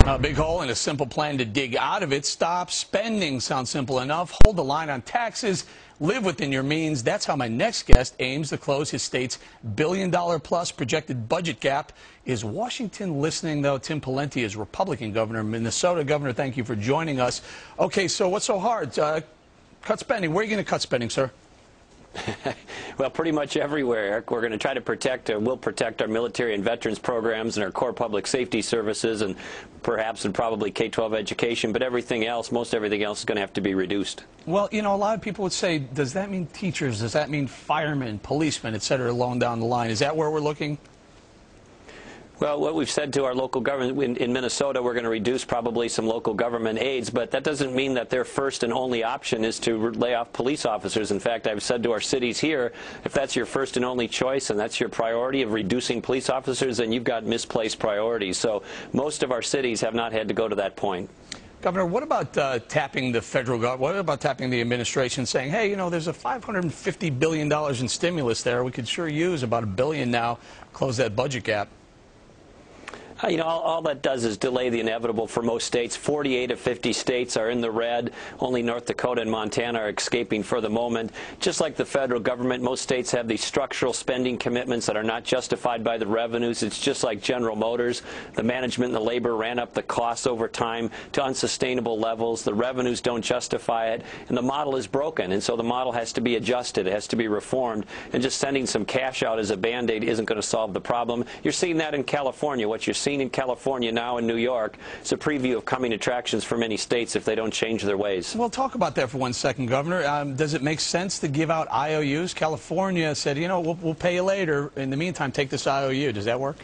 A big hole and a simple plan to dig out of it. Stop spending sounds simple enough. Hold the line on taxes. Live within your means. That's how my next guest aims to close his state's billion-dollar-plus projected budget gap. Is Washington listening, though? Tim Pawlenty is Republican governor of Minnesota. Governor, thank you for joining us. Okay, so what's so hard? Cut spending. Where are you going to cut spending, sir? Well, pretty much everywhere, Eric. We're going to try to protect, we'll protect our military and veterans programs and our core public safety services and perhaps and probably K-12 education, but everything else, most everything else is going to have to be reduced. Well, you know, a lot of people would say, does that mean teachers? Does that mean firemen, policemen, et cetera, along down the line? Is that where we're looking? Well, what we've said to our local government in Minnesota, we're going to reduce probably some local government aids, but that doesn't mean that their first and only option is to lay off police officers. In fact, I've said to our cities here, if that's your first and only choice and that's your priority of reducing police officers, then you've got misplaced priorities. So most of our cities have not had to go to that point. Governor, what about tapping the federal government? What about tapping the administration, saying, hey, you know, there's a $550 billion in stimulus there. We could sure use about $1 billion now, close that budget gap. You know, all that does is delay the inevitable for most states. 48 of 50 states are in the red. Only North Dakota and Montana are escaping for the moment. Just like the federal government, most states have these structural spending commitments that are not justified by the revenues. It's just like General Motors. The management and the labor ran up the costs over time to unsustainable levels. The revenues don't justify it, and the model is broken. And so the model has to be adjusted. It has to be reformed. And just sending some cash out as a Band-Aid isn't going to solve the problem. You're seeing that in California. What you're seeing in California now in New York is a preview of coming attractions for many states if they don't change their ways. Well, talk about that for 1 second, Governor. Does it make sense to give out IOUs? California said, you know, we'll pay you later. In the meantime, take this IOU. Does that work?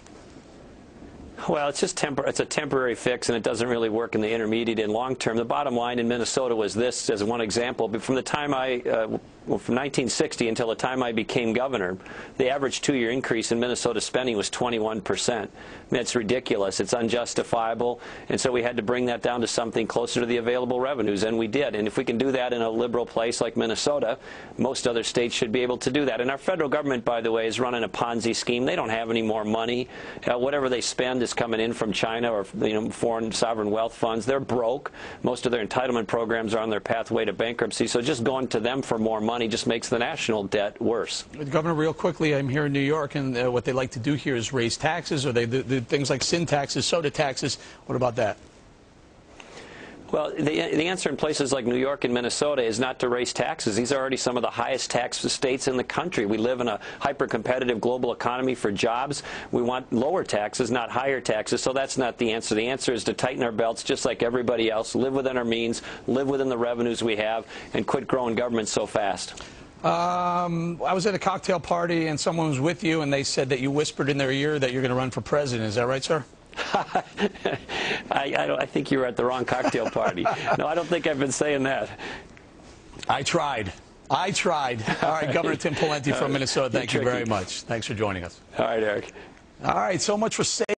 Well, it's just it's a temporary fix, and it doesn't really work in the intermediate and long term. The bottom line in Minnesota was this, as one example. But from the time from 1960 until the time I became governor, the average two-year increase in Minnesota spending was 21%. I mean, it's ridiculous. It's unjustifiable. And so we had to bring that down to something closer to the available revenues, and we did. And if we can do that in a liberal place like Minnesota, most other states should be able to do that. And our federal government, by the way, is running a Ponzi scheme. They don't have any more money. Whatever they spend is coming in from China or foreign sovereign wealth funds. They're broke. Most of their entitlement programs are on their pathway to bankruptcy. So just going to them for more money just makes the national debt worse. Governor, real quickly, I'm here in New York, and what they like to do here is raise taxes, or they do things like sin taxes, soda taxes. What about that? Well, the answer in places like New York and Minnesota is not to raise taxes. These are already some of the highest tax states in the country. We live in a hyper-competitive global economy for jobs. We want lower taxes, not higher taxes, so that's not the answer. The answer is to tighten our belts just like everybody else, live within our means, live within the revenues we have, and quit growing government so fast. I was at a cocktail party, and someone was with you, and they said that you whispered in their ear that you're going to run for president. Is that right, sir? I think you were at the wrong cocktail party. No, I don't think I've been saying that. I tried. All right, Governor Tim Pawlenty from Minnesota, thank you very much. Thanks for joining us. All right, Eric. All right, so much for saying.